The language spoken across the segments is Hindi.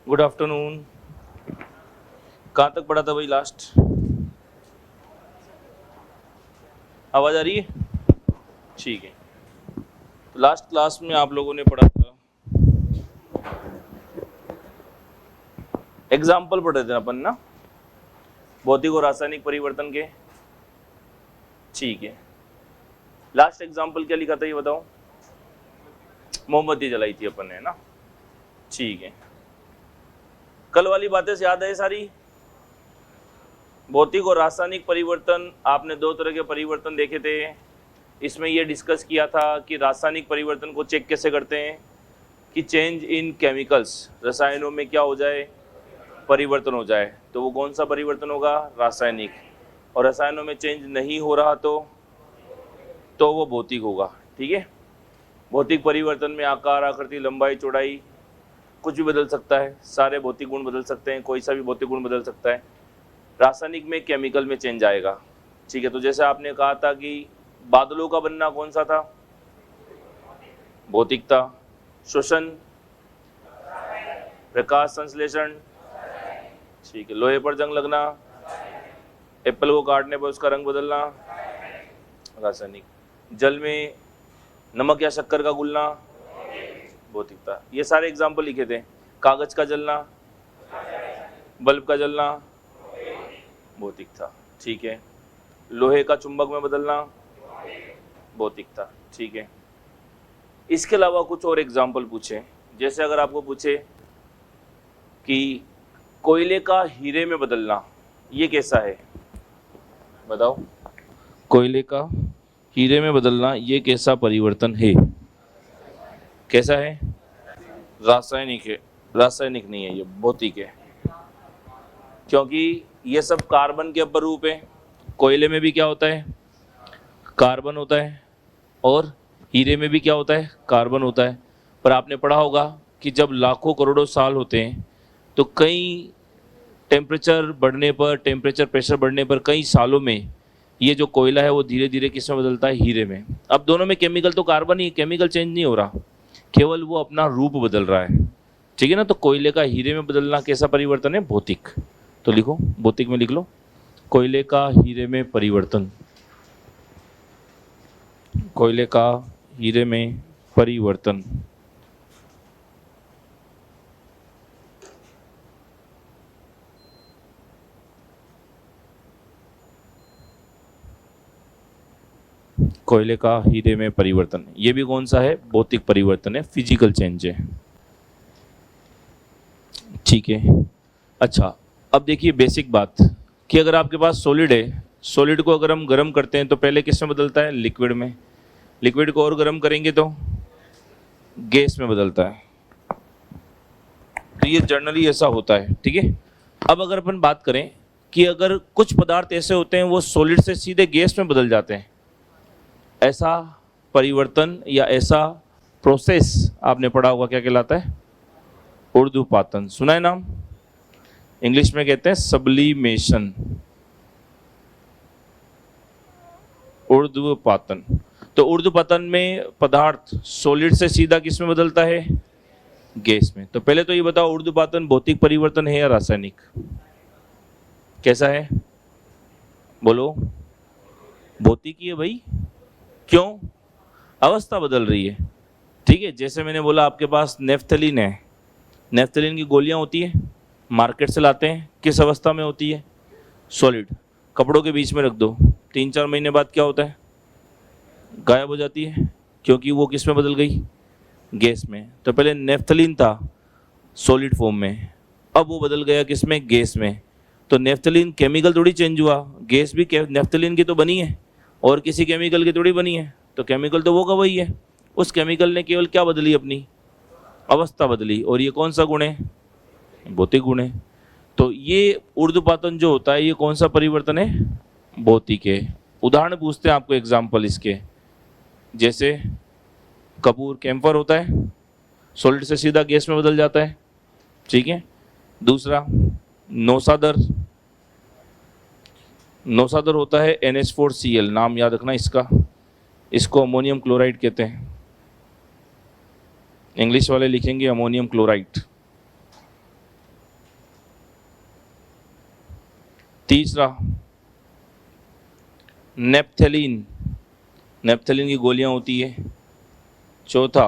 Good afternoon. कहाँ तक पढ़ा था भाई लास्ट? आवाज़ आ रही है? ठीक है। तो लास्ट क्लास में आप लोगों ने पढ़ा था, एग्जाम्पल पढ़ रहे थे अपन ना, भौतिक और रासायनिक परिवर्तन के। ठीक है, लास्ट एग्जाम्पल क्या लिखा था ये बताओ? मोमबत्ती जलाई थी अपन ने ना। ठीक है, कल वाली बातें से याद है सारी? भौतिक और रासायनिक परिवर्तन, आपने दो तरह के परिवर्तन देखे थे। इसमें यह डिस्कस किया था कि रासायनिक परिवर्तन को चेक कैसे करते हैं कि चेंज इन केमिकल्स, रसायनों में क्या हो जाए, परिवर्तन हो जाए, तो वो कौन सा परिवर्तन होगा? रासायनिक। और रसायनों में चेंज नहीं हो रहा तो वो भौतिक होगा। ठीक है, भौतिक परिवर्तन में आकार, आकृति, लंबाई, चौड़ाई कुछ भी बदल सकता है, सारे भौतिक गुण बदल सकते हैं, कोई सा भी भौतिक गुण बदल सकता है। रासायनिक में केमिकल में चेंज आएगा। ठीक है, तो जैसे आपने कहा था कि बादलों का बनना कौन सा था? भौतिक था। श्वसन, प्रकाश संश्लेषण, ठीक है। लोहे पर जंग लगना, एप्पल को काटने पर उसका रंग बदलना, रासायनिक। जल में नमक या शक्कर का घुलना, भौतिक था। ये सारे एग्जाम्पल लिखे थे। कागज का जलना, बल्ब का जलना, भौतिक था। ठीक है, लोहे का चुंबक में बदलना, भौतिक था। ठीक है, इसके अलावा कुछ और एग्जाम्पल पूछे, जैसे अगर आपको पूछे कि कोयले का हीरे में बदलना, ये कैसा है बताओ? कोयले का हीरे में बदलना ये कैसा परिवर्तन है? कैसा है? रासायनिक है। रासायनिक नहीं है, ये भौतिक है, क्योंकि ये सब कार्बन के अपरूप है। कोयले में भी क्या होता है? कार्बन होता है, और हीरे में भी क्या होता है? कार्बन होता है। पर आपने पढ़ा होगा कि जब लाखों करोड़ों साल होते हैं तो कई टेम्परेचर बढ़ने पर, टेम्परेचर प्रेशर बढ़ने पर कई सालों में ये जो कोयला है वो धीरे धीरे किस में बदलता है? हीरे में। अब दोनों में केमिकल तो कार्बन ही, केमिकल चेंज नहीं हो रहा, केवल वो अपना रूप बदल रहा है। ठीक है ना, तो कोयले का हीरे में बदलना कैसा परिवर्तन है? भौतिक। तो लिखो, भौतिक में लिख लो, कोयले का हीरे में परिवर्तन। कोयले का हीरे में परिवर्तन। कोयले का हीरे में परिवर्तन, ये भी कौन सा है? भौतिक परिवर्तन है, फिजिकल चेंज है। ठीक है, अच्छा अब देखिए बेसिक बात कि अगर आपके पास सॉलिड है, सॉलिड को अगर हम गर्म करते हैं तो पहले किस में बदलता है? लिक्विड में। लिक्विड को और गर्म करेंगे तो गैस में बदलता है। तो ये जनरली ऐसा होता है। ठीक है, अब अगर अपन बात करें कि अगर कुछ पदार्थ ऐसे होते हैं वो सॉलिड से सीधे गैस में बदल जाते हैं, ऐसा परिवर्तन या ऐसा प्रोसेस आपने पढ़ा होगा, क्या कहलाता है? ऊर्ध्वपातन। सुना है नाम? इंग्लिश में कहते हैं सब्लिमेशन, ऊर्ध्वपातन। तो ऊर्ध्वपातन में पदार्थ सॉलिड से सीधा किस में बदलता है? गैस में। तो पहले तो ये बताओ, ऊर्ध्वपातन भौतिक परिवर्तन है या रासायनिक? कैसा है बोलो? भौतिक ही है भाई। क्यों? अवस्था बदल रही है। ठीक है, जैसे मैंने बोला आपके पास नेफ्थलीन है, नेफ्थलीन की गोलियां होती है, मार्केट से लाते हैं, किस अवस्था में होती है? सॉलिड। कपड़ों के बीच में रख दो, 3-4 महीने बाद क्या होता है? गायब हो जाती है, क्योंकि वो किस में बदल गई? गैस में। तो पहले नेफ्थलीन था सॉलिड फॉर्म में, अब वो बदल गया किस में? गैस में। तो नेफ्थलीन केमिकल थोड़ी चेंज हुआ, गैस भी नेफ्थलीन की तो बनी है और किसी केमिकल की थोड़ी बनी है। तो केमिकल तो वो का वही है, उस केमिकल ने केवल क्या बदली? अपनी अवस्था बदली। और ये कौन सा गुण है? भौतिक गुण है। तो ये ऊर्ध्वपातन जो होता है ये कौन सा परिवर्तन है? भौतिक है। उदाहरण पूछते हैं आपको एग्जाम्पल इसके, जैसे कपूर, कैम्फर होता है, सॉलिड से सीधा गैस में बदल जाता है। ठीक है, दूसरा नौसादर, नौसादर होता है NH4Cl, नाम याद रखना इसका, इसको अमोनियम क्लोराइड कहते हैं, इंग्लिश वाले लिखेंगे अमोनियम क्लोराइड। तीसरा नेप्थेलीन, नेप्थेलीन की गोलियां होती है। चौथा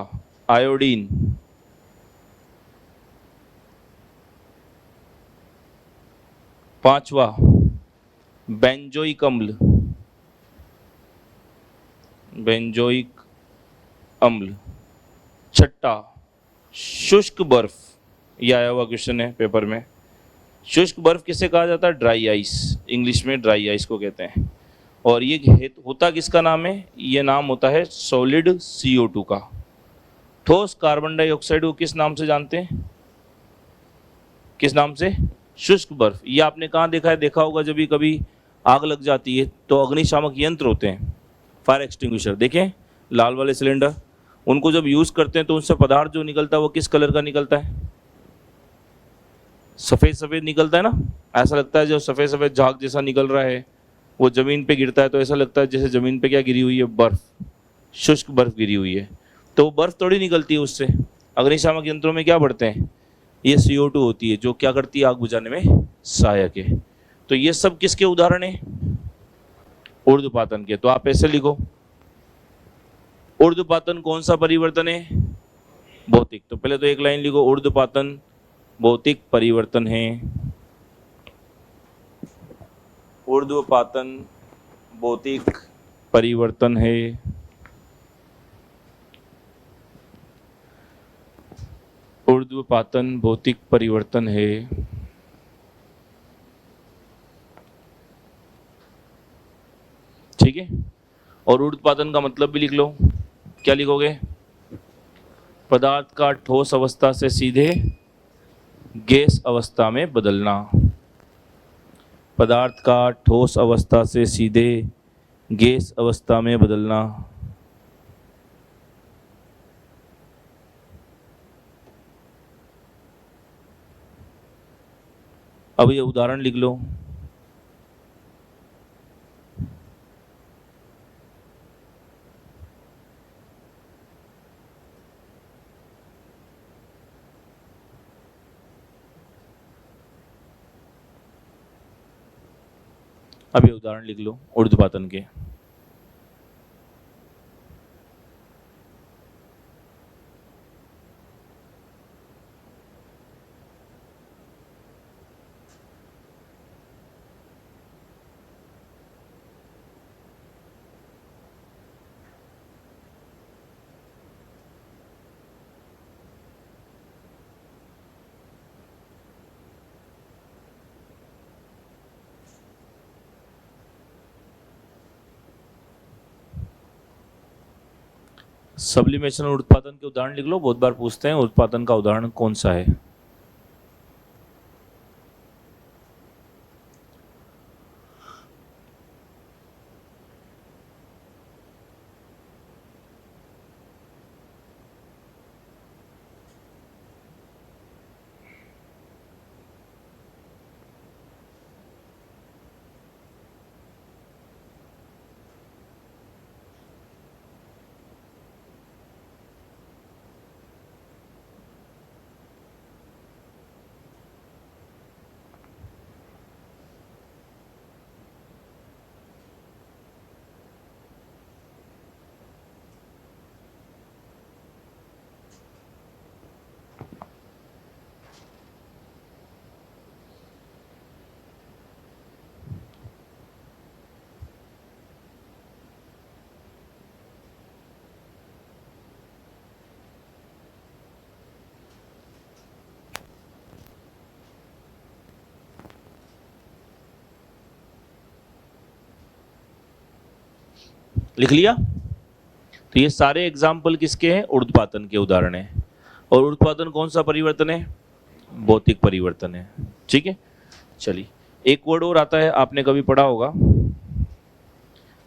आयोडीन। पांचवा बेंजोइक अम्ल, बेंजोइक अम्ल। छठा शुष्क बर्फ, ये आया हुआ क्वेश्चन है पेपर में। शुष्क बर्फ किसे कहा जाता है? ड्राई आइस, इंग्लिश में ड्राई आइस को कहते हैं। और ये होता किसका नाम है? ये नाम होता है सॉलिड CO2 का। ठोस कार्बन डाइऑक्साइड को किस नाम से जानते हैं? किस नाम से? शुष्क बर्फ। ये आपने कहाँ देखा है? देखा होगा जब भी कभी आग लग जाती है तो अग्निशामक यंत्र होते हैं, फायर एक्सटिंग्विशर, देखें लाल वाले सिलेंडर, उनको जब यूज करते हैं तो उनसे पदार्थ जो निकलता है वो किस कलर का निकलता है? सफेद सफेद निकलता है ना। ऐसा लगता है जो सफेद सफेद झाग जैसा निकल रहा है वो जमीन पे गिरता है तो ऐसा लगता है जैसे जमीन पे क्या गिरी हुई है? बर्फ, शुष्क बर्फ गिरी हुई है। तो वो बर्फ थोड़ी निकलती है उससे। अग्निशामक यंत्रों में क्या बढ़ते हैं? ये CO2 होती है जो क्या करती है? आग बुझाने में सहायक है। तो ये सब किसके उदाहरण है? ऊर्ध्वपातन के। तो आप ऐसे लिखो, ऊर्ध्वपातन कौन सा परिवर्तन है? भौतिक। तो पहले तो एक लाइन लिखो, ऊर्ध्वपातन भौतिक परिवर्तन है। ऊर्ध्वपातन भौतिक परिवर्तन है। ऊर्ध्वपातन भौतिक परिवर्तन है। ठीक है। और ऊर्ध्वपातन का मतलब भी लिख लो। क्या लिखोगे? पदार्थ का ठोस अवस्था से सीधे गैस अवस्था में बदलना। पदार्थ का ठोस अवस्था से सीधे गैस अवस्था में बदलना। अब ये उदाहरण लिख लो। अब ये उदाहरण लिख लो ऊर्ध्वपातन के। सब्लिमेशन और ऊर्ध्वपातन के उदाहरण लिख लो। बहुत बार पूछते हैं ऊर्ध्वपातन का उदाहरण कौन सा है। लिख लिया? तो ये सारे एग्जाम्पल किसके हैं? ऊर्ध्वपातन के उदाहरण हैं। और ऊर्ध्वपातन कौन सा परिवर्तन है? भौतिक परिवर्तन है। ठीक है, चलिए एक वर्ड और आता है, आपने कभी पढ़ा होगा,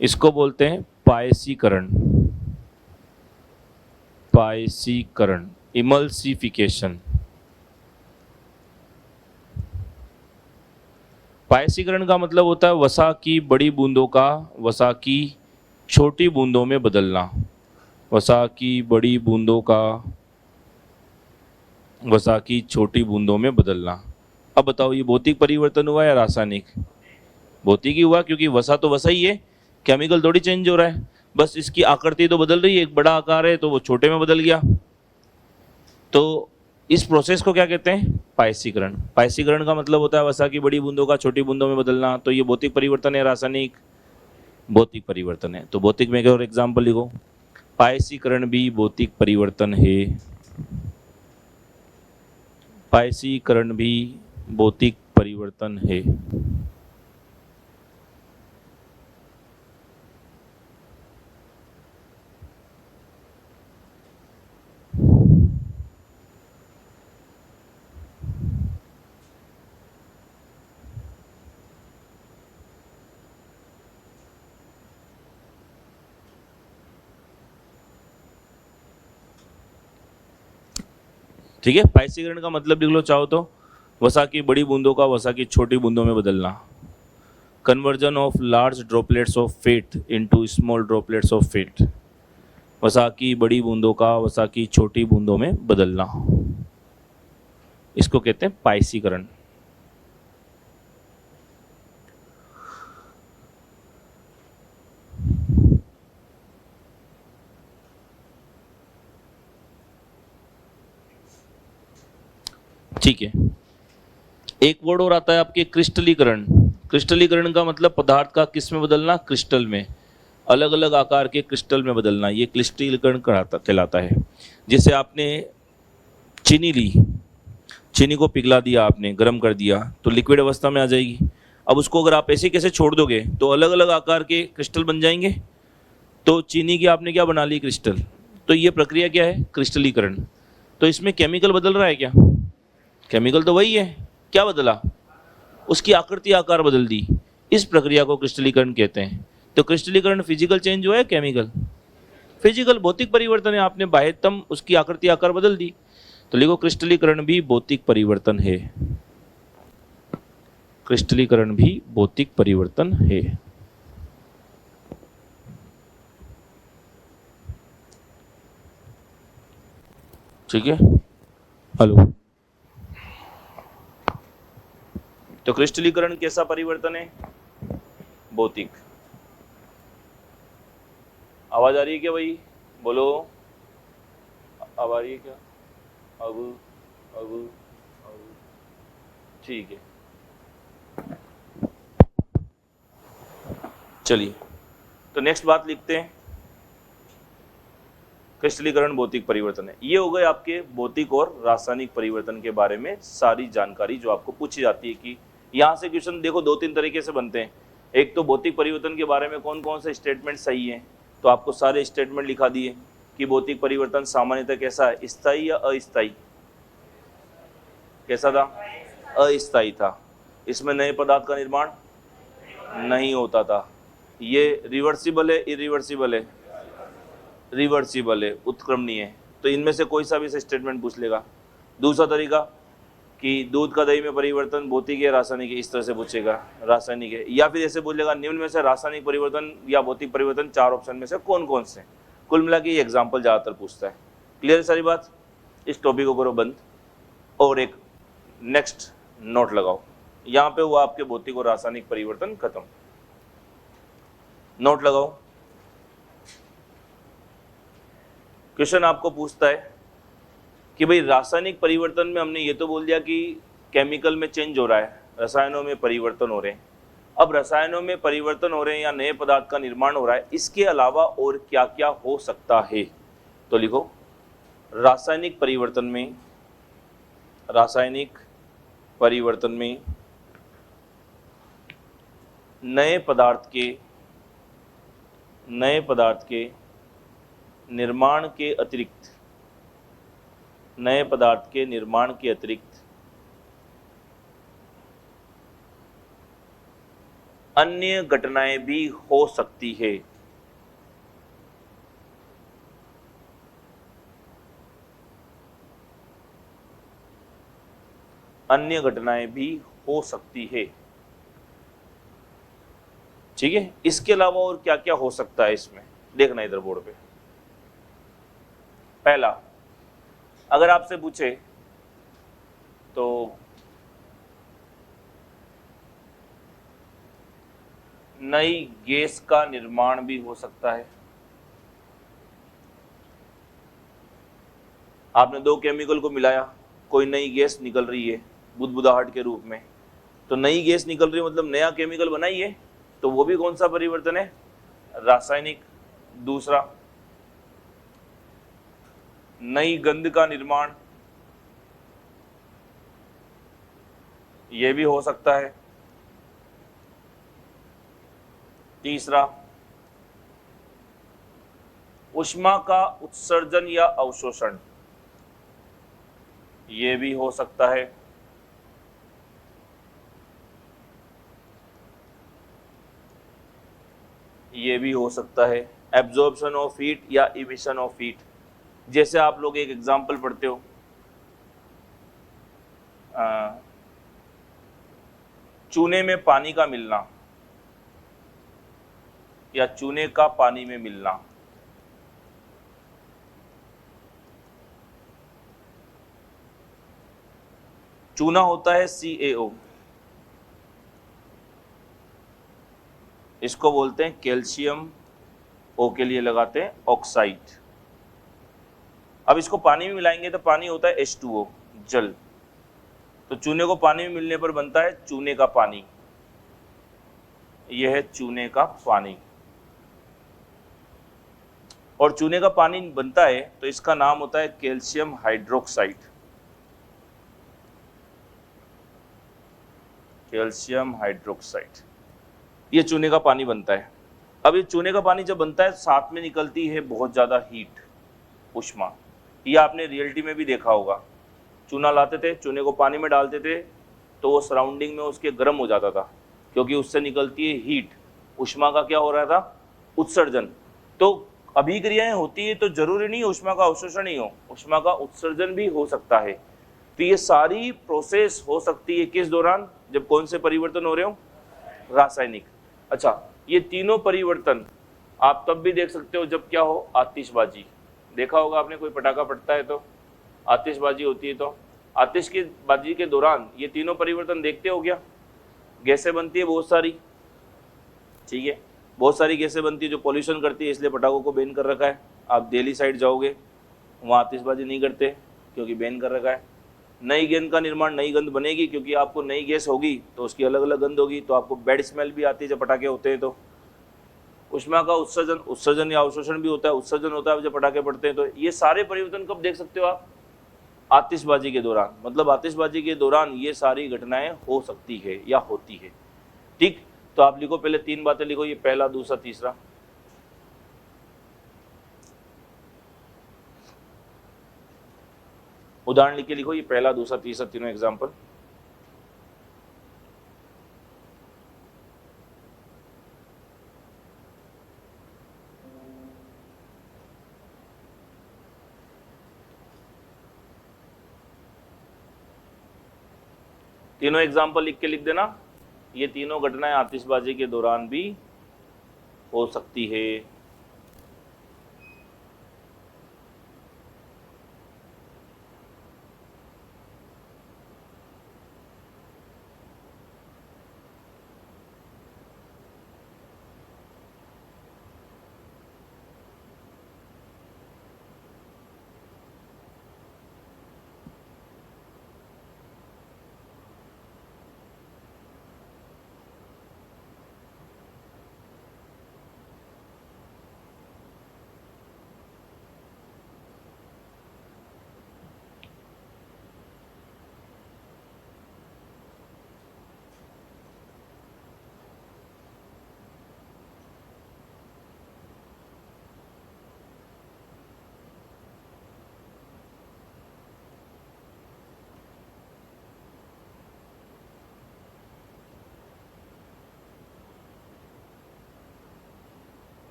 इसको बोलते हैं पायसीकरण। पायसीकरण, इमल्सिफिकेशन। पायसीकरण का मतलब होता है वसा की बड़ी बूंदों का वसा की छोटी बूंदों में बदलना। वसा की बड़ी बूंदों का वसा की छोटी बूंदों में बदलना। अब बताओ ये भौतिक परिवर्तन हुआ या रासायनिक? भौतिक ही हुआ, क्योंकि वसा तो वसा ही है, केमिकल थोड़ी चेंज हो रहा है, बस इसकी आकृति तो बदल रही है, एक बड़ा आकार है तो वो छोटे में बदल गया। तो इस प्रोसेस को क्या कहते हैं? पायसीकरण। पायसीकरण का मतलब होता है वसा की बड़ी बूंदों का छोटी बूंदों में बदलना। तो ये भौतिक परिवर्तन है, रासायनिक भौतिक परिवर्तन है। तो भौतिक में एक और एग्जाम्पल लिखो, पायसीकरण भी भौतिक परिवर्तन है। पायसीकरण भी भौतिक परिवर्तन है। ठीक है, पायसीकरण का मतलब लिख लो चाहो तो, वसा की बड़ी बूंदों का वसा की छोटी बूंदों में बदलना। Conversion of large droplets of fat into small droplets of fat. वसा की बड़ी बूंदों का वसा की छोटी बूंदों में बदलना, इसको कहते हैं पायसीकरण। ठीक है, एक वर्ड और आता है आपके, क्रिस्टलीकरण। क्रिस्टलीकरण का मतलब पदार्थ का किस में बदलना? क्रिस्टल में, अलग अलग आकार के क्रिस्टल में बदलना, ये क्रिस्टलीकरण कहलाता है। जैसे आपने चीनी ली, चीनी को पिघला दिया आपने, गर्म कर दिया तो लिक्विड अवस्था में आ जाएगी। अब उसको अगर आप ऐसे कैसे छोड़ दोगे तो अलग अलग आकार के क्रिस्टल बन जाएंगे। तो चीनी की आपने क्या बना ली? क्रिस्टल। तो ये प्रक्रिया क्या है? क्रिस्टलीकरण। तो इसमें केमिकल बदल रहा है क्या? केमिकल तो वही है, क्या बदला? उसकी आकृति आकार बदल दी। इस प्रक्रिया को क्रिस्टलीकरण कहते हैं। तो क्रिस्टलीकरण फिजिकल चेंज हुआ है, केमिकल? फिजिकल, भौतिक परिवर्तन है, आपने बाह्यतम उसकी आकृति आकार बदल दी। तो लिखो, क्रिस्टलीकरण भी भौतिक परिवर्तन है। क्रिस्टलीकरण भी भौतिक परिवर्तन है। ठीक है, हेलो। तो क्रिस्टलीकरण कैसा परिवर्तन है? भौतिक। आवाज आ रही है क्या भाई? बोलो, आवाज आ रही है क्या? अब अब अब ठीक है, चलिए तो नेक्स्ट बात लिखते हैं। क्रिस्टलीकरण भौतिक परिवर्तन है। ये हो गए आपके भौतिक और रासायनिक परिवर्तन के बारे में सारी जानकारी जो आपको पूछी जाती है। कि यहाँ से क्वेश्चन देखो दो तीन तरीके से बनते हैं। एक तो भौतिक परिवर्तन के बारे में कौन कौन से स्टेटमेंट सही है, तो आपको सारे स्टेटमेंट लिखा दिए कि भौतिक परिवर्तन सामान्यतः कैसा है, स्थायी या अस्थायी? कैसा था? अस्थायी था। इसमें नए पदार्थ का निर्माण नहीं होता था। ये रिवर्सिबल है, इरिवर्सिबल है? रिवर्सिबल है, उत्क्रमणीय है। तो इनमें से कोई सा भी स्टेटमेंट पूछ लेगा। दूसरा तरीका कि दूध का दही में परिवर्तन भौतिक है रासायनिक है, इस तरह से पूछेगा, रासायनिक है। या फिर ऐसे बोलेगा निम्न में से रासायनिक परिवर्तन या भौतिक परिवर्तन चार ऑप्शन में से कौन कौन से? कुल मिला के ये एग्जाम्पल ज़्यादातर पूछता है। क्लियर सारी बात? इस टॉपिक को करो बंद और एक नेक्स्ट नोट लगाओ। यहाँ पे हुआ आपके भौतिक और रासायनिक परिवर्तन खत्म। नोट लगाओ। क्वेश्चन आपको पूछता है कि भाई रासायनिक परिवर्तन में हमने ये तो बोल दिया कि केमिकल में चेंज हो रहा है, रसायनों में परिवर्तन हो रहे हैं। अब रसायनों में परिवर्तन हो रहे हैं या नए पदार्थ का निर्माण हो रहा है, इसके अलावा और क्या क्या हो सकता है? तो लिखो, रासायनिक परिवर्तन में नए पदार्थ के निर्माण के अतिरिक्त अन्य घटनाएं भी हो सकती है। अन्य घटनाएं भी हो सकती है। ठीक है, इसके अलावा और क्या क्या हो सकता है इसमें देखना इधर बोर्ड पे। पहला, अगर आपसे पूछे तो नई गैस का निर्माण भी हो सकता है। आपने दो केमिकल को मिलाया, कोई नई गैस निकल रही है बुदबुदाहट के रूप में, तो नई गैस निकल रही है मतलब नया केमिकल बनाइए, तो वो भी कौन सा परिवर्तन है? रासायनिक। दूसरा, नई गंध का निर्माण, यह भी हो सकता है। तीसरा, ऊष्मा का उत्सर्जन या अवशोषण, यह भी हो सकता है। ये भी हो सकता है। एब्जॉर्प्शन ऑफ हीट या इमिशन ऑफ हीट, जैसे आप लोग एक एग्जांपल पढ़ते हो, चूने में पानी का मिलना या चूने का पानी में मिलना। चूना होता है CaO, इसको बोलते हैं कैल्शियम, ओ के लिए लगाते हैं ऑक्साइड। अब इसको पानी में मिलाएंगे तो पानी होता है H2O, जल। तो चूने को पानी में मिलने पर बनता है चूने का पानी, यह है चूने का पानी। और चूने का पानी बनता है तो इसका नाम होता है कैल्शियम हाइड्रोक्साइड। कैल्शियम हाइड्रोक्साइड, ये चूने का पानी बनता है। अब ये चूने का पानी जब बनता है साथ में निकलती है बहुत ज़्यादा हीट, ऊष्मा। ये आपने रियलिटी में भी देखा होगा, चूना लाते थे, चूने को पानी में डालते थे तो वो सराउंडिंग में उसके गर्म हो जाता था, क्योंकि उससे निकलती है हीट, ऊष्मा का क्या हो रहा था? उत्सर्जन। तो अभिक्रियाएं होती है तो जरूरी नहीं ऊष्मा का अवशोषण ही हो, ऊष्मा का उत्सर्जन भी हो सकता है। तो ये सारी प्रोसेस हो सकती है किस दौरान? जब कौन से परिवर्तन हो रहे हो? रासायनिक। अच्छा, ये तीनों परिवर्तन आप तब भी देख सकते हो जब क्या हो? आतिशबाजी। देखा होगा आपने, कोई पटाखा फटता है तो आतिशबाजी होती है, तो आतिशबाजी के दौरान ये तीनों परिवर्तन देखते हो क्या? गैसें बनती है बहुत सारी, ठीक है, बहुत सारी गैसें बनती है जो पॉल्यूशन करती है, इसलिए पटाखों को बैन कर रखा है। आप दिल्ली साइड जाओगे वहाँ आतिशबाजी नहीं करते क्योंकि बैन कर रखा है। नई गंध का निर्माण, नई गंध बनेगी क्योंकि आपको नई गैस होगी तो उसकी अलग अलग गंध होगी, तो आपको बैड स्मेल भी आती है जब पटाखे होते हैं। तो ऊष्मा का उत्सर्जन या अवशोषण भी होता है, उत्सर्जन होता है जब पटाखे पड़ते हैं। तो ये सारे परिवर्तन कब देख सकते हो आप? आतिशबाजी के दौरान। मतलब आतिशबाजी के दौरान ये सारी घटनाएं हो सकती है या होती है, ठीक। तो आप लिखो, पहले तीन बातें लिखो, ये पहला, दूसरा, तीसरा। उदाहरण लिख के लिखो, ये पहला, दूसरा, तीसरा, तीनों एग्जाम्पल। तीनों एग्जाम्पल लिख के लिख देना, ये तीनों घटनाएं आतिशबाजी के दौरान भी हो सकती है।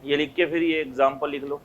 ये लिख के फिर ये एग्जाम्पल लिख लो।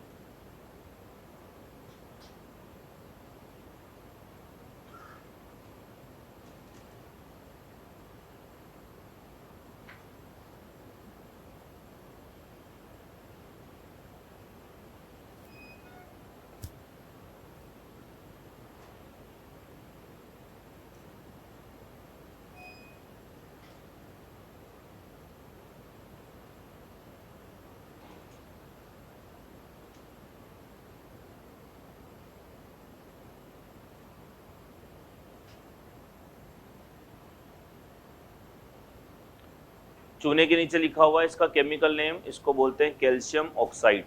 चूने के नीचे लिखा हुआ है इसका केमिकल नेम, इसको बोलते हैं कैल्शियम ऑक्साइड।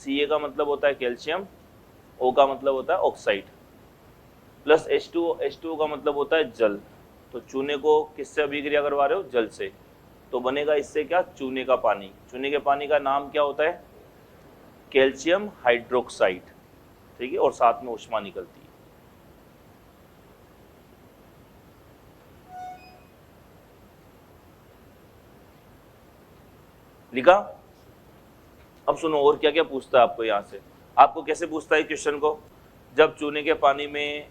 Ca का मतलब होता है कैल्शियम, O का मतलब होता है ऑक्साइड, प्लस H2O का मतलब होता है जल। तो चूने को किससे अभिक्रिया करवा रहे हो? जल से। तो बनेगा इससे क्या? चूने का पानी। चूने के पानी का नाम क्या होता है? Calcium hydroxide. ठीक है, और साथ में ऊष्मा निकलती है। लिखा? अब सुनो और क्या क्या पूछता है आपको यहां से। आपको कैसे पूछता है क्वेश्चन को? जब चूने के पानी में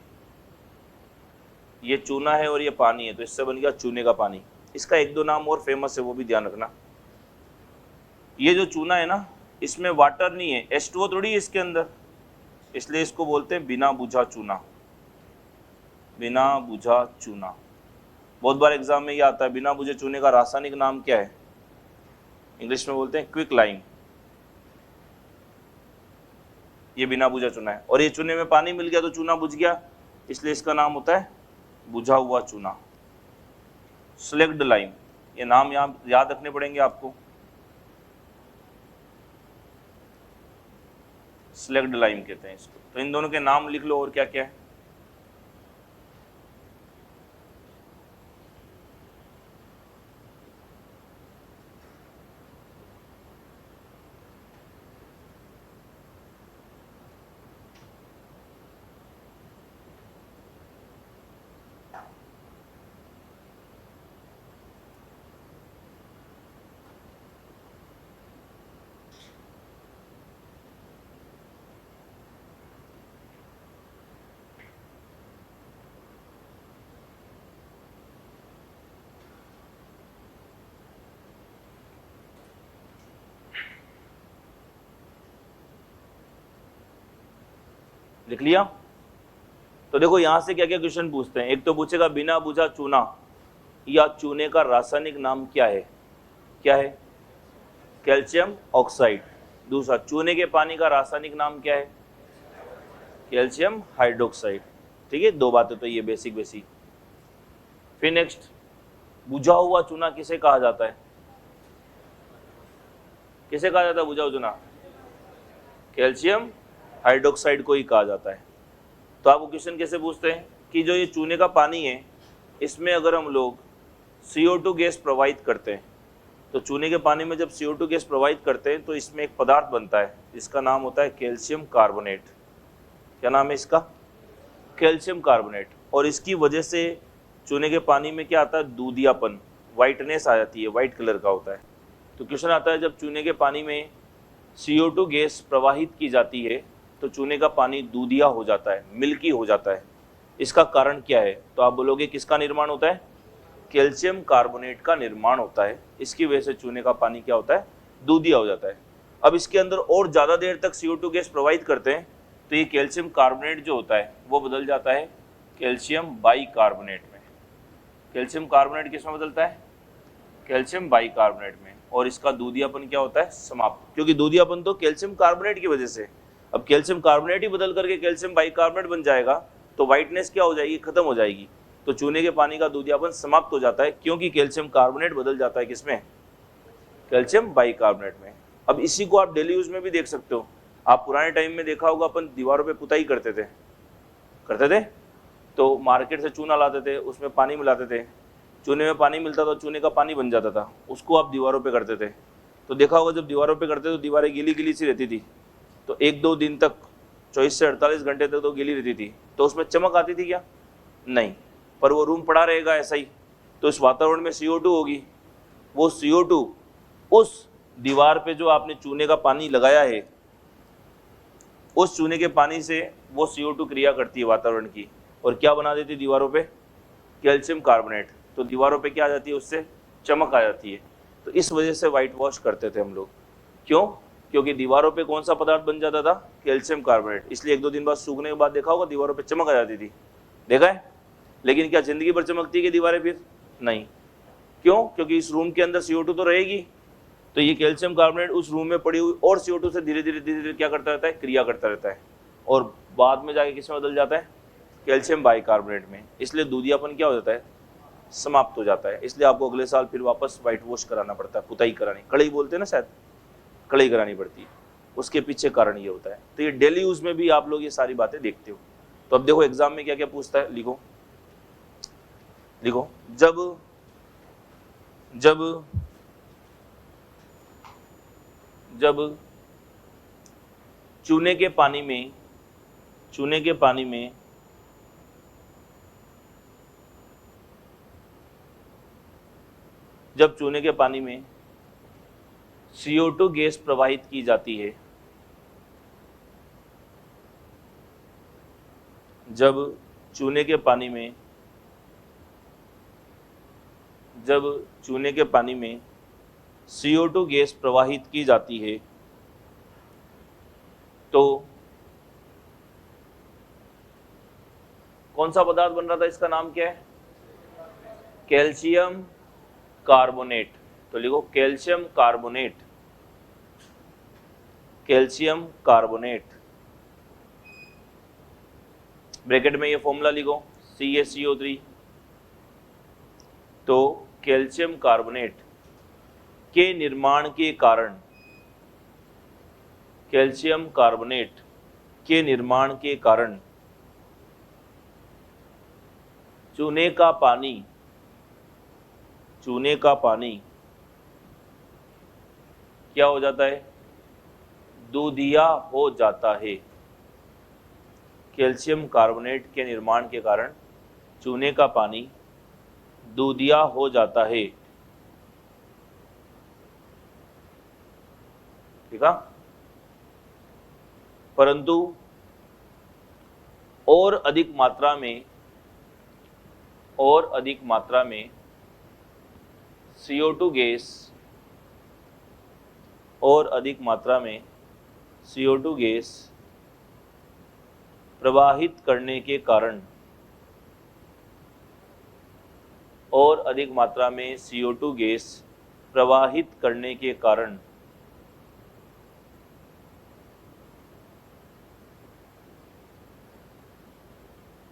ये चूना है और ये पानी है तो इससे बन गया चूने का पानी। इसका एक दो नाम और फेमस है, वो भी ध्यान रखना। ये जो चूना है ना, इसमें वाटर नहीं है, H2O थोड़ी है इसके अंदर, इसलिए इसको बोलते हैं बिना बुझा चूना। बिना बुझा चूना बहुत बार एग्जाम में ये आता है। बिना बुझे चूने का रासायनिक नाम क्या है? इंग्लिश में बोलते हैं क्विक लाइम। ये बिना बुझा चूना है, और ये चूने में पानी मिल गया तो चूना बुझ गया, इसलिए इसका नाम होता है बुझा हुआ चूना, स्लेक्ड लाइम। ये नाम यहाँ याद रखने पड़ेंगे आपको। स्लेक्ड लाइम कहते हैं इसको। तो इन दोनों के नाम लिख लो और क्या क्या है। लिख लिया? तो देखो यहां से क्या क्या क्वेश्चन पूछते हैं। एक तो पूछेगा बिना बुझा चूना या चूने का रासायनिक नाम क्या है? क्या है? Calcium oxide. दूसरा, चूने के पानी का रासायनिक नाम क्या है? Calcium hydroxide. ठीक है, दो बातें तो ये बेसिक। फिर नेक्स्ट, बुझा हुआ चूना किसे कहा जाता है? किसे कहा जाता है बुझा हुआ चूना? कैल्शियम हाइड्रोक्साइड को ही कहा जाता है। तो आपको क्वेश्चन कैसे पूछते हैं कि जो ये चूने का पानी है, इसमें अगर हम लोग CO2 गैस प्रवाहित करते हैं, तो चूने के पानी में जब CO2 गैस प्रवाहित करते हैं तो इसमें एक पदार्थ बनता है, इसका नाम होता है कैल्शियम कार्बोनेट। क्या नाम है इसका? Calcium carbonate. और इसकी वजह से चूने के पानी में क्या आता है? दूधियापन, वाइटनेस आ जाती है, वाइट कलर का होता है। तो क्वेश्चन आता है जब चूने के पानी में CO2 गैस प्रवाहित की जाती है तो चूने का पानी दूधिया हो जाता है, मिल्की हो जाता है। इसका कारण क्या है? तो आप बोलोगे किसका निर्माण होता है? कैल्शियम कार्बोनेट का निर्माण होता है। इसकी वजह से चूने का पानी क्या होता है? दूधिया हो जाता है। अब इसके अंदर और ज़्यादा देर तक CO2 गैस प्रवाहित करते हैं तो ये कैल्शियम कार्बोनेट जो होता है वो बदल जाता है कैल्शियम बाइकार्बोनेट में। कैल्शियम कार्बोनेट किस में बदलता है? कैल्शियम बाइकार्बोनेट में। और इसका दूधियापन क्या होता है? समाप्त। क्योंकि दूधियापन तो कैल्शियम कार्बोनेट की वजह से। अब कैल्शियम कार्बोनेट ही बदल करके कैल्शियम बाइकार्बोनेट बन जाएगा तो वाइटनेस क्या हो जाएगी? खत्म हो जाएगी। तो चूने के पानी का दूधियापन समाप्त हो जाता है, क्योंकि कैल्शियम कार्बोनेट बदल जाता है किसमें? कैल्शियम बाइकार्बोनेट में। अब इसी को आप डेली यूज में भी देख सकते हो। आप पुराने टाइम में देखा होगा, अपन दीवारों पे पुताई करते थे तो मार्केट से चूना लाते थे, उसमें पानी मिलाते थे, चूने में पानी मिलता था, चूने का पानी बन जाता था, उसको आप दीवारों पे करते थे। तो देखा होगा जब दीवारों पे करते तो दीवारें गीली गीली सी रहती थी, तो 1-2 दिन तक, 24 से 48 घंटे तक तो गीली रहती थी। तो उसमें चमक आती थी क्या? नहीं, पर वो रूम पड़ा रहेगा ऐसा ही। तो इस वातावरण में CO2 होगी, वो CO2 उस दीवार पे जो आपने चूने का पानी लगाया है, उस चूने के पानी से वो CO2 क्रिया करती है वातावरण की, और क्या बना देती है दीवारों पे? Calcium carbonate. तो दीवारों पे क्या आ जाती है? उससे चमक आ जाती है। तो इस वजह से वाइट वॉश करते थे हम लोग। क्यों? क्योंकि दीवारों पे कौन सा पदार्थ बन जाता था? Calcium carbonate. इसलिए 1-2 दिन बाद सूखने के बाद देखा होगा दीवारों पे चमक आ जाती थी, देखा है? लेकिन क्या जिंदगी भर चमकती है कि दीवारें फिर? नहीं। क्यों? क्योंकि इस रूम के अंदर CO2 तो रहेगी, तो ये कैल्शियम कार्बोनेट उस रूम में पड़ी हुई और CO2 से धीरे धीरे क्या करता रहता है? क्रिया करता रहता है, और बाद में जाके किस में बदल जाता है? कैल्शियम बाइकार्बोनेट में। इसलिए दूधियापन क्या हो जाता है? समाप्त हो जाता है, इसलिए आपको अगले साल फिर वापस व्हाइट वॉश कराना पड़ता है, पुताई करानी, कढ़ाई बोलते हैं ना शायद, कढ़ाई करानी पड़ती है। उसके पीछे कारण ये होता है। तो ये डेली यूज में भी आप लोग ये सारी बातें देखते हो। तो अब देखो एग्जाम में क्या क्या पूछता है, लिखो लिखो। जब जब जब चूने के पानी में जब चूने के पानी में CO2 गैस प्रवाहित की जाती है, जब चूने के पानी में CO2 गैस प्रवाहित की जाती है तो कौन सा पदार्थ बन रहा था, इसका नाम क्या है, कैल्शियम कार्बोनेट। तो लिखो calcium carbonate, calcium carbonate. Bracket में ये फॉर्मूला लिखो CaCO3। तो कैल्शियम कार्बोनेट के निर्माण के कारण, कैल्शियम कार्बोनेट के निर्माण के कारण चूने का पानी क्या हो जाता है, दूधिया हो जाता है। कैल्शियम कार्बोनेट के निर्माण के कारण चूने का पानी दूधिया हो जाता है। ठीक है। परंतु और अधिक मात्रा में CO2 गैस, और अधिक मात्रा में CO2 गैस प्रवाहित करने के कारण, और अधिक मात्रा में CO2 गैस प्रवाहित करने के कारण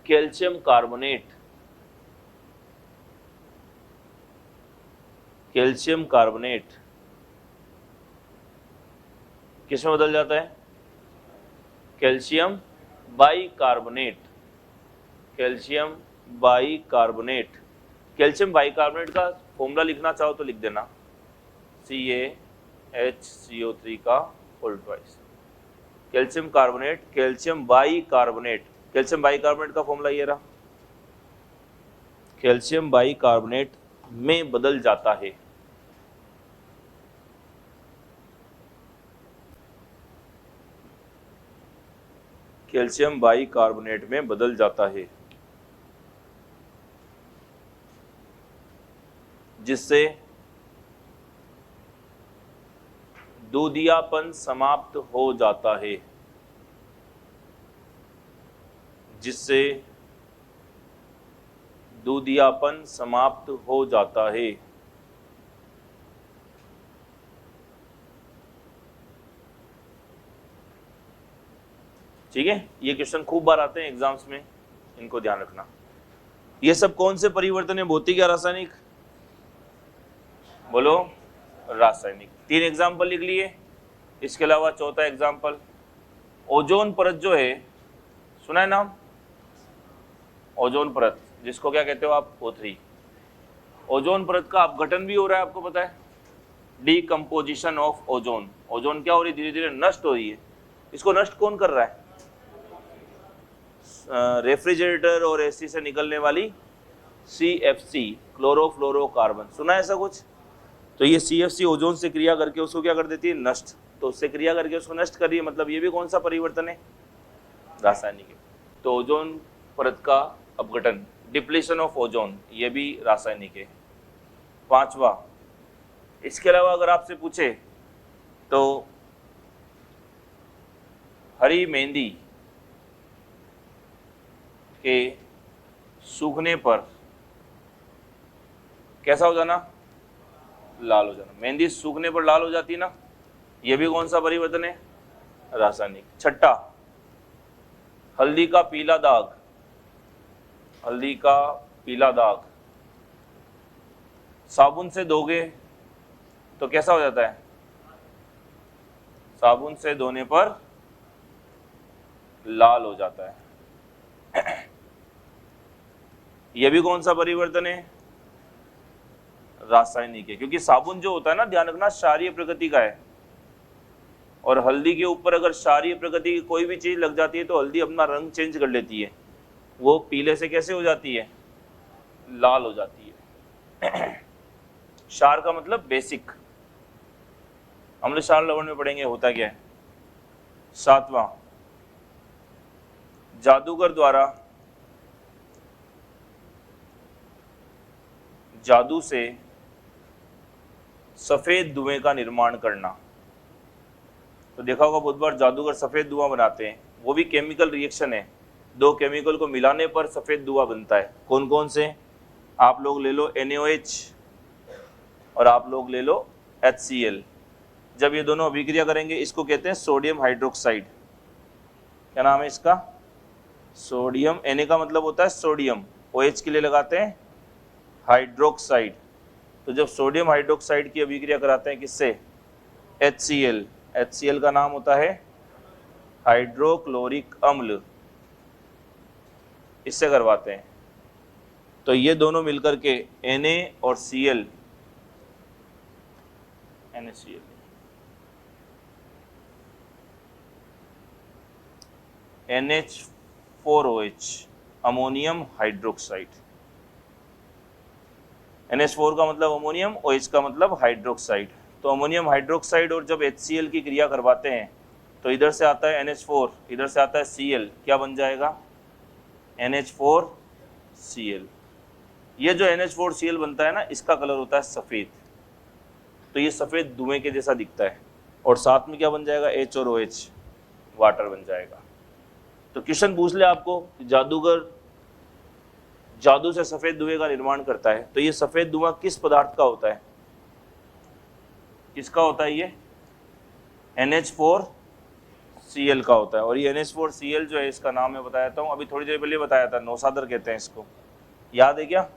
कैल्शियम कार्बोनेट किस में बदल जाता है, कैल्शियम बाइकार्बोनेट। कैल्शियम बाइकार्बोनेट का फॉर्मूला लिखना चाहो तो लिख देना, CaHCO3 का whole twice. Calcium carbonate, calcium bicarbonate का फॉर्मूला ये रहा, कैल्शियम बाइकार्बोनेट में बदल जाता है। कैल्शियम बाइकार्बोनेट में बदल जाता है, जिससे दूधियापन समाप्त हो जाता है, जिससे दूधियापन समाप्त हो जाता है। ठीक है, ये क्वेश्चन खूब बार आते हैं एग्जाम्स में, इनको ध्यान रखना। ये सब कौन से परिवर्तन है, भौतिक या रासायनिक, बोलो, रासायनिक। 3 एग्जाम्पल लिख लिए। इसके अलावा चौथा एग्जाम्पल, ओजोन परत जो है, सुना है नाम, ओजोन परत, जिसको क्या कहते हो आप, O3। ओजोन परत का अपघटन भी हो रहा है, आपको पता है, डीकम्पोजिशन ऑफ ओजोन। ओजोन क्या हो रही है, धीरे धीरे नष्ट हो रही है। इसको नष्ट कौन कर रहा है, रेफ्रिजरेटर और AC से निकलने वाली CFC, क्लोरोफ्लोरोकार्बन। सुना है ऐसा कुछ? तो ये CFC ओजोन से क्रिया करके उसको क्या कर देती है, नष्ट। तो उससे क्रिया करके उसको नष्ट कर रही है, मतलब ये भी कौन सा परिवर्तन है, रासायनिक है। तो ओजोन परत का अपघटन, डिप्लीशन ऑफ ओजोन, ये भी रासायनिक है। 5वां, इसके अलावा अगर आपसे पूछे तो हरी मेहंदी के सूखने पर कैसा हो जाना, लाल हो जाना। मेहंदी सूखने पर लाल हो जाती है ना, ये भी कौन सा परिवर्तन है, रासायनिक। 6, हल्दी का पीला दाग, हल्दी का पीला दाग साबुन से धोगे तो कैसा हो जाता है? साबुन से धोने पर लाल हो जाता है। यह भी कौन सा परिवर्तन है? रासायनिक है, क्योंकि साबुन जो होता है ना, ध्यान रखना, क्षारीय प्रकृति का है। और हल्दी के ऊपर अगर क्षारीय प्रकृति की कोई भी चीज लग जाती है तो हल्दी अपना रंग चेंज कर लेती है। वो पीले से कैसे हो जाती है? लाल हो जाती है। क्षार का मतलब बेसिक। हम लोग क्षार लवण में पढ़ेंगे होता क्या है। 7वां, जादूगर द्वारा जादू से सफेद धुएं का निर्माण करना। तो देखा होगा बहुत बार जादूगर सफेद धुआं बनाते हैं, वो भी केमिकल रिएक्शन है। दो केमिकल को मिलाने पर सफेद धुआं बनता है। कौन कौन से? आप लोग ले लो NaOH और आप लोग ले लो HCl। जब ये दोनों अभिक्रिया करेंगे इसको कहते हैं सोडियम हाइड्रोक्साइड। क्या नाम है इसका? सोडियम। Na का मतलब होता है सोडियम, OH के लिए लगाते हैं हाइड्रोक्साइड। तो जब सोडियम हाइड्रोक्साइड की अभिक्रिया कराते हैं किससे? HCl। HCl का नाम होता है हाइड्रोक्लोरिक अम्ल, इससे करवाते हैं। तो ये दोनों मिलकर के Na और Cl, NaCl, NH4OH, ammonium hydroxide. NH4 का मतलब अमोनियम, OH का मतलब हाइड्रोक्साइड। तो अमोनियम हाइड्रोक्साइड और जब HCl की क्रिया करवाते हैं तो इधर से आता है NH4, इधर से आता है Cl, क्या बन जाएगा? NH4Cl। ये जो NH4Cl बनता है ना, इसका कलर होता है सफ़ेद। तो ये सफ़ेद धुएं के जैसा दिखता है। और साथ में क्या बन जाएगा? H और OH, वाटर बन जाएगा। तो क्वेश्चन पूछ ले आपको, जादूगर जादू से सफ़ेद धुएं का निर्माण करता है, तो ये सफ़ेद धुआं किस पदार्थ का होता है? किसका होता है? ये NH4Cl का होता है। और ये NH4Cl जो है, इसका नाम मैं बताता हूँ, अभी थोड़ी देर पहले बताया था, नौसादर कहते हैं इसको। याद है क्या?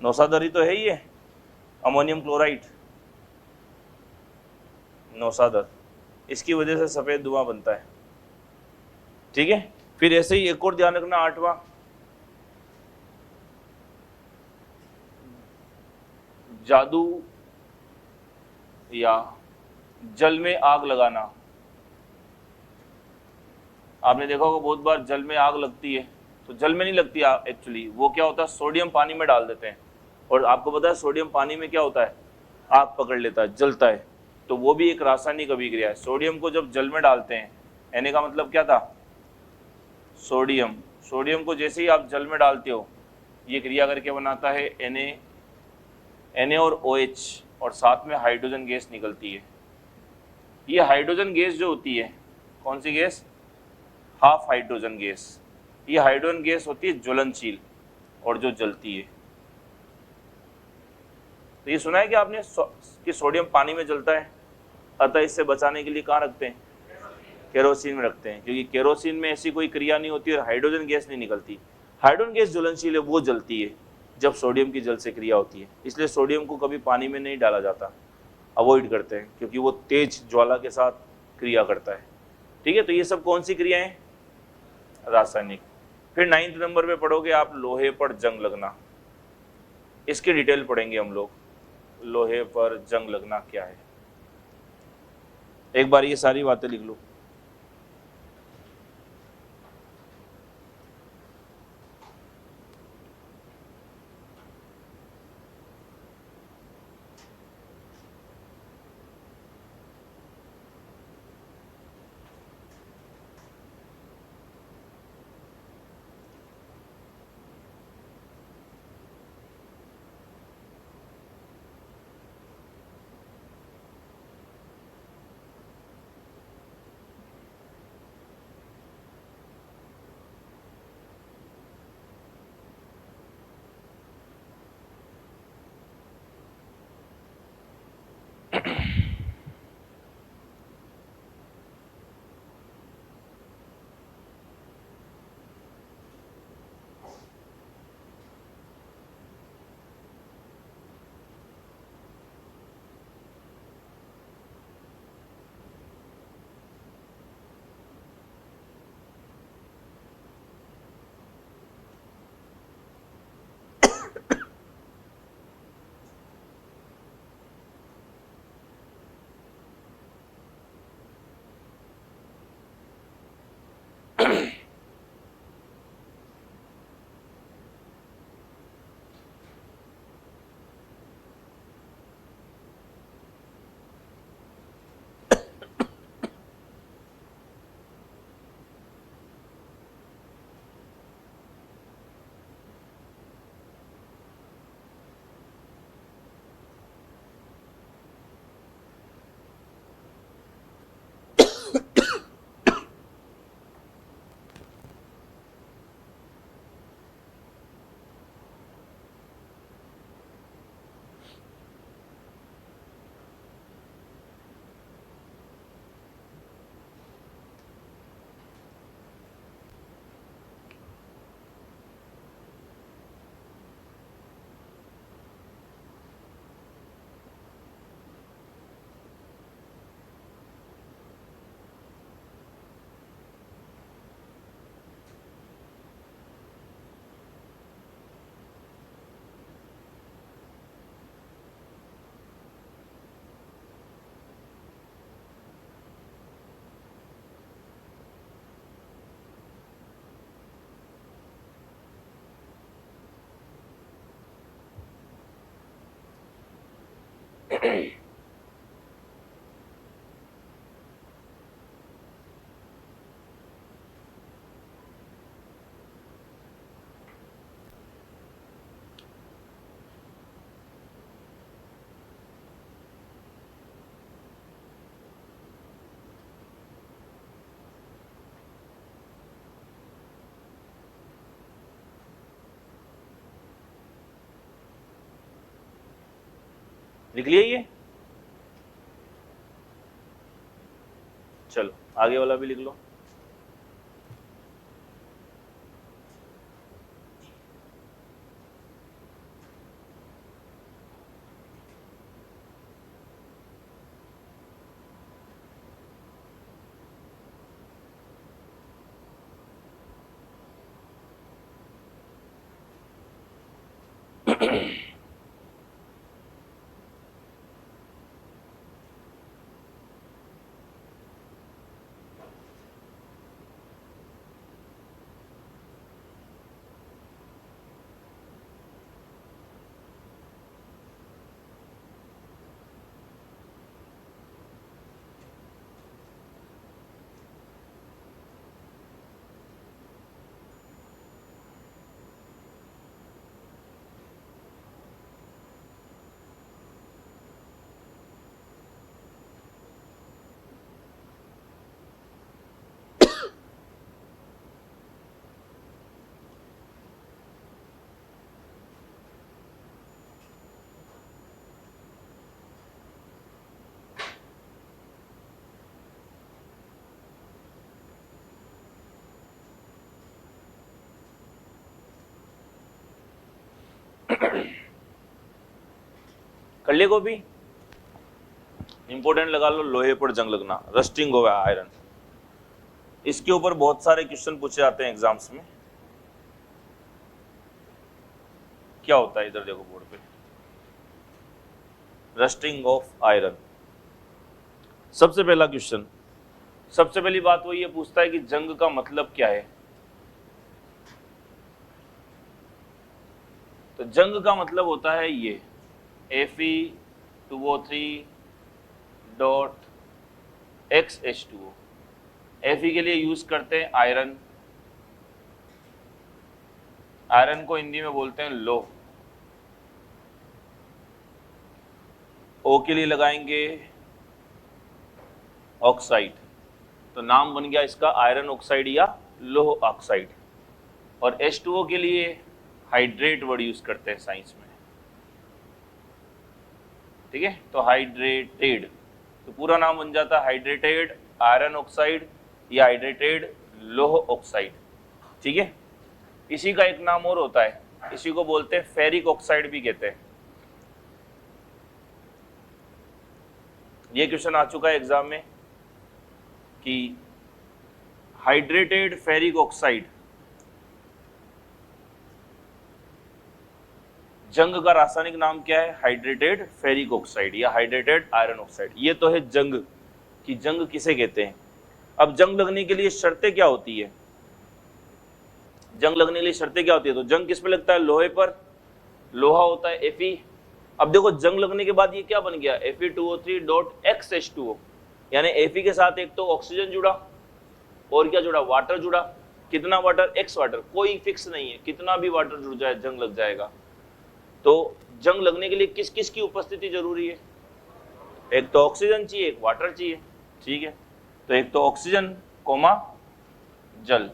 नौसादर ही तो है ये, अमोनियम क्लोराइड, नौसादर। इसकी वजह से सफ़ेद धुआं बनता है। ठीक है। फिर ऐसे ही एक और ध्यान रखना, 8वां, जादू या जल में आग लगाना। आपने देखा होगा बहुत बार जल में आग लगती है, तो जल में नहीं लगती एक्चुअली, वो क्या होता है, सोडियम पानी में डाल देते हैं। और आपको पता है सोडियम पानी में क्या होता है? आग पकड़ लेता है, जलता है। तो वो भी एक रासायनिक अभिक्रिया है। सोडियम को जब जल में डालते हैं, Na का मतलब क्या था? सोडियम। सोडियम को जैसे ही आप जल में डालते हो, ये क्रिया करके बनाता है Na और OH, और साथ में हाइड्रोजन गैस निकलती है। ये हाइड्रोजन गैस जो होती है, कौन सी गैस? Half hydrogen gas. ये हाइड्रोजन गैस होती है ज्वलनशील और जो जलती है। तो ये सुना है कि आपने कि सोडियम पानी में जलता है, अतः इससे बचाने के लिए कहाँ रखते हैं? केरोसिन में रखते हैं, क्योंकि केरोसिन में ऐसी कोई क्रिया नहीं होती और हाइड्रोजन गैस नहीं निकलती। हाइड्रोजन गैस ज्वलनशील है, वो जलती है जब सोडियम की जल से क्रिया होती है। इसलिए सोडियम को कभी पानी में नहीं डाला जाता, अवॉइड करते हैं, क्योंकि वो तेज ज्वाला के साथ क्रिया करता है। ठीक है। तो ये सब कौन सी क्रियाएं? रासायनिक। फिर 9th नंबर पे पढ़ोगे आप लोहे पर जंग लगना। इसकी डिटेल पढ़ेंगे हम लोग, लोहे पर जंग लगना क्या है। एक बार ये सारी बातें लिख लो। लिख लिया ये? चलो आगे वाला भी लिख लो। कर लिए कॉपी? इंपोर्टेंट लगा लो, लोहे पर जंग लगना, रस्टिंग हो गया आयरन। इसके ऊपर बहुत सारे क्वेश्चन पूछे जाते हैं एग्जाम्स में। क्या होता है इधर देखो बोर्ड पे, रस्टिंग ऑफ आयरन। सबसे पहला क्वेश्चन, सबसे पहली बात वो ये पूछता है कि जंग का मतलब क्या है। तो जंग का मतलब होता है ये Fe2O3.XH2O। Fe के लिए यूज करते हैं आयरन, आयरन को हिंदी में बोलते हैं लोह। O के लिए लगाएंगे ऑक्साइड, तो नाम बन गया इसका आयरन ऑक्साइड या लोह ऑक्साइड। और H2O के लिए हाइड्रेट वर्ड यूज करते हैं साइंस में, ठीक है, तो हाइड्रेटेड, तो पूरा नाम बन जाता है हाइड्रेटेड आयरन ऑक्साइड या हाइड्रेटेड लोह ऑक्साइड, ठीक है। इसी का एक नाम और होता है, इसी को बोलते हैं फेरिक ऑक्साइड भी कहते हैं। ये क्वेश्चन आ चुका है एग्जाम में कि हाइड्रेटेड फेरिक ऑक्साइड जंग का रासायनिक नाम क्या है, हाइड्रेटेड फेरिक ऑक्साइड या हाइड्रेटेड आयरन ऑक्साइड। ये तो है जंग कि जंग किसे कहते हैं। अब जंग लगने के लिए शर्तें क्या होती है, जंग लगने के लिए शर्तें क्या होती है, तो जंग किस पे लगता है, लोहे पर, लोहा होता है Fe। अब देखो जंग लगने के बाद ये क्या बन गया, Fe2O3.XH2O, यानी Fe के साथ एक तो ऑक्सीजन जुड़ा और क्या जुड़ा, वाटर जुड़ा। कितना वाटर, X वाटर, कोई फिक्स नहीं है, कितना भी वाटर जुड़ जाए जंग लग जाएगा। तो जंग लगने के लिए किस किस की उपस्थिति जरूरी है, एक तो ऑक्सीजन चाहिए, एक वाटर चाहिए, ठीक है। तो एक तो ऑक्सीजन कोमा जल,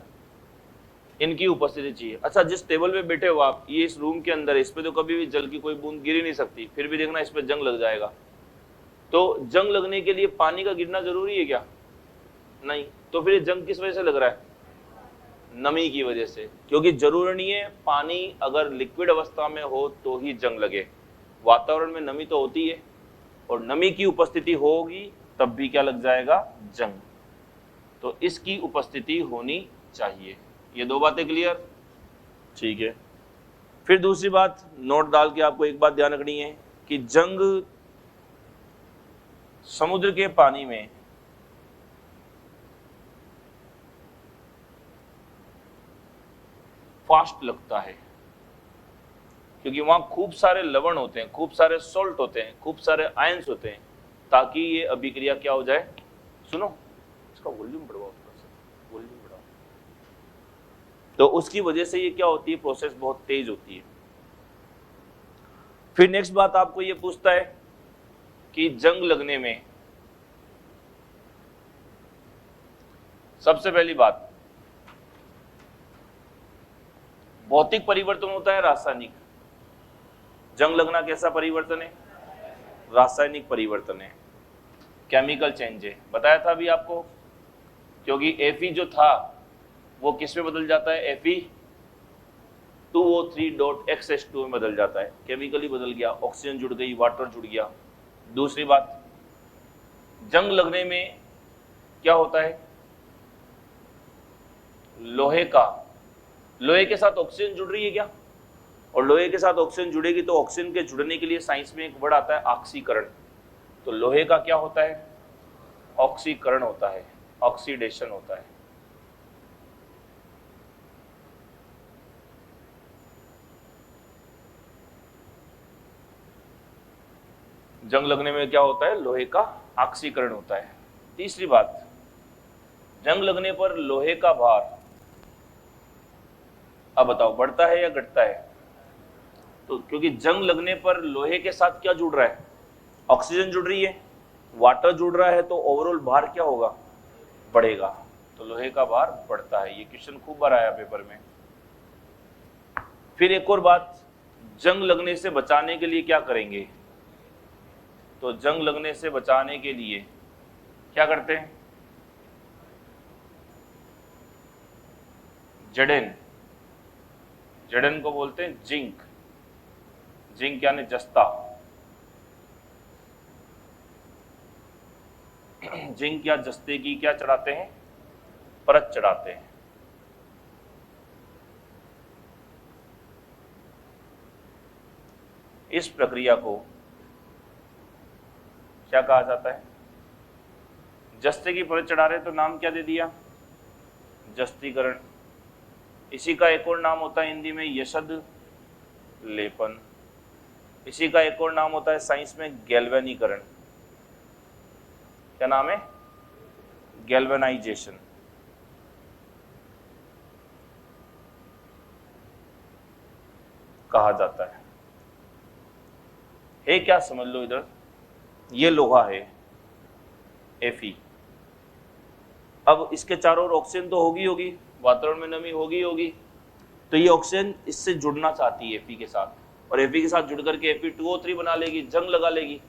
इनकी उपस्थिति चाहिए। अच्छा, जिस टेबल पे बैठे हो आप, ये इस रूम के अंदर है, इस पे तो कभी भी जल की कोई बूंद गिर ही नहीं सकती, फिर भी देखना इस पे जंग लग जाएगा। तो जंग लगने के लिए पानी का गिरना जरूरी है क्या, नहीं। तो फिर जंग किस वजह से लग रहा है, नमी की वजह से, क्योंकि जरूरी नहीं है पानी अगर लिक्विड अवस्था में हो तो ही जंग लगे, वातावरण में नमी तो होती है और नमी की उपस्थिति होगी तब भी क्या लग जाएगा, जंग। तो इसकी उपस्थिति होनी चाहिए। ये दो बातें क्लियर, ठीक है। फिर दूसरी बात, नोट डाल के आपको एक बात ध्यान रखनी है कि जंग समुद्र के पानी में फास्ट लगता है, क्योंकि वहां खूब सारे लवण होते हैं, खूब सारे सॉल्ट होते हैं, खूब सारे आयंस होते हैं, ताकि ये अभिक्रिया क्या हो जाए। सुनो, इसका वॉल्यूम बढ़ाओ, थोड़ा सा वॉल्यूम बढ़ाओ। तो उसकी वजह से ये क्या होती है, प्रोसेस बहुत तेज होती है। फिर नेक्स्ट बात आपको ये पूछता है कि जंग लगने में सबसे पहली बात भौतिक परिवर्तन होता है, रासायनिक। जंग लगना कैसा परिवर्तन है? रासायनिक परिवर्तन है, केमिकल चेंज है। बताया था अभी आपको, क्योंकि Fe जो था वो किस में बदल जाता है? Fe2O3.XH2 में बदल जाता है, केमिकली बदल गया, ऑक्सीजन जुड़ गई, वाटर जुड़ गया। दूसरी बात, जंग लगने में क्या होता है, लोहे के साथ ऑक्सीजन जुड़ रही है क्या? और लोहे के साथ ऑक्सीजन जुड़ेगी तो ऑक्सीजन के जुड़ने के लिए साइंस में एक वर्ड आता है ऑक्सीकरण। तो लोहे का क्या होता है? ऑक्सीकरण होता है, ऑक्सीडेशन होता है। जंग लगने में क्या होता है? लोहे का ऑक्सीकरण होता है। तीसरी बात, जंग लगने पर लोहे का भार, अब बताओ बढ़ता है या घटता है? तो क्योंकि जंग लगने पर लोहे के साथ क्या जुड़ रहा है? ऑक्सीजन जुड़ रही है, वाटर जुड़ रहा है, तो ओवरऑल भार क्या होगा? बढ़ेगा। तो लोहे का भार बढ़ता है। ये क्वेश्चन खूब बार आया पेपर में। फिर एक और बात, जंग लगने से बचाने के लिए क्या करेंगे? तो जंग लगने से बचाने के लिए क्या करते हैं? जडेन, जडेन को बोलते हैं जिंक। जिंक यानी जस्ता। जिंक या जस्ते की क्या चढ़ाते हैं? परत चढ़ाते हैं। इस प्रक्रिया को क्या कहा जाता है? जस्ते की परत चढ़ा रहे तो नाम क्या दे दिया? जस्तीकरण। इसी का एक और नाम होता है हिंदी में यशद लेपन। इसी का एक और नाम होता है साइंस में गैल्वेनीकरण। क्या नाम है? गैल्वेनाइजेशन। कहा जाता है क्या? समझ लो इधर, ये लोहा है Fe। अब इसके चारों ओर ऑक्सीजन तो होगी, वातावरण में नमी होगी, तो ये ऑक्सीजन इससे जुड़ना चाहती है Fe के साथ, और Fe के साथ जुड़ करके Fe2O3 बना लेगी, जंग लगा लेगी।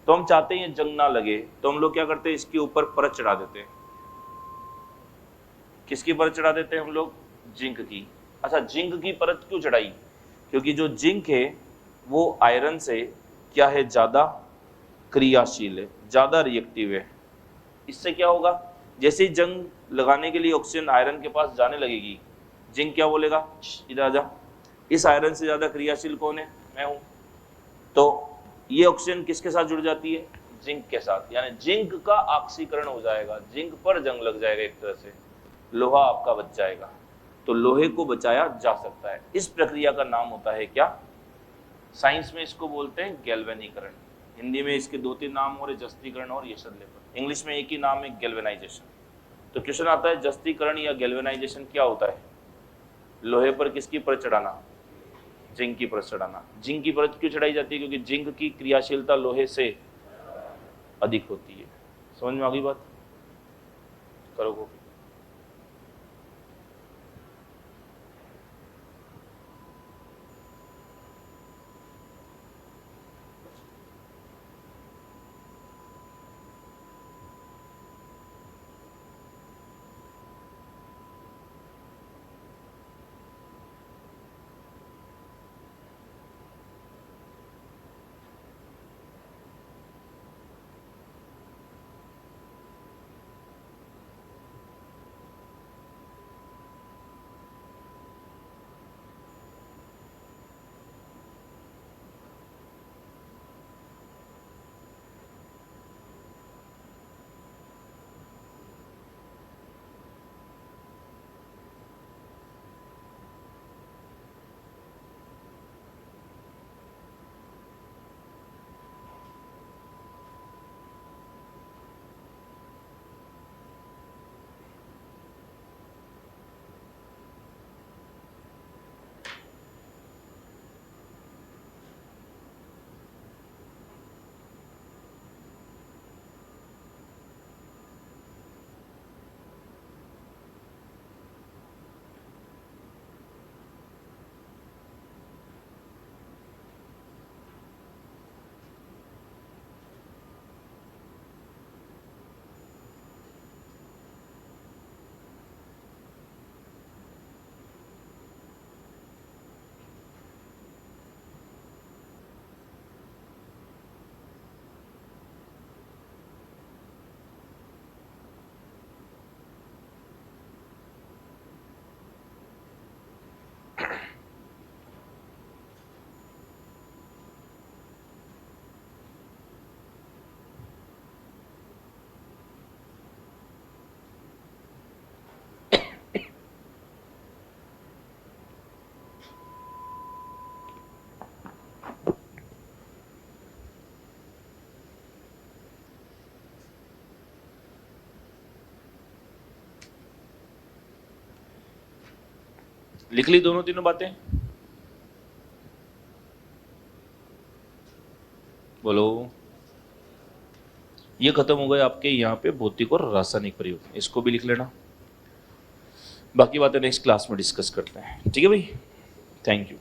तो हम चाहते हैं जंग ना लगे, तो हम लोग क्या करते हैं? इसके ऊपर परत चढ़ा देते हैं। किसकी परत चढ़ा देते हैं हम लोग? जिंक की। अच्छा, जिंक की परत क्यों चढ़ाई? क्योंकि जो जिंक है वो आयरन से क्या है? ज्यादा क्रियाशील है, ज्यादा रिएक्टिव है। इससे क्या होगा? जैसे ही जंग लगाने के लिए ऑक्सीजन आयरन के पास जाने लगेगी, जिंक क्या बोलेगा? इधर आजा, इस आयरन से ज्यादा क्रियाशील कौन है? मैं हूं। तो ये ऑक्सीजन किसके साथ जुड़ जाती है? जिंक के साथ। यानी जिंक का ऑक्सीकरण हो जाएगा, जिंक पर जंग लग जाएगा, एक तरह से लोहा आपका बच जाएगा। तो लोहे को बचाया जा सकता है। इस प्रक्रिया का नाम होता है क्या? साइंस में इसको बोलते हैं गैल्वेनीकरण। हिंदी में इसके 2-3 नाम और, जस्तीकरण और यशद लेपन। इंग्लिश में एक ही नाम है, गैल्वेनाइजेशन। तो क्वेश्चन आता है जस्तीकरण या गैल्वेनाइजेशन क्या होता है? लोहे पर किसकी परत चढ़ाना? जिंक की परत चढ़ाना। जिंक की परत क्यों चढ़ाई जाती है? क्योंकि जिंक की क्रियाशीलता लोहे से अधिक होती है। समझ में आ गई बात? करो कॉपी। लिख ली दोनों तीनों बातें? बोलो। ये खत्म हो गए आपके यहाँ पे भौतिक और रासायनिक प्रयोग, इसको भी लिख लेना। बाकी बातें नेक्स्ट क्लास में डिस्कस करते हैं, ठीक है भाई? Thank you.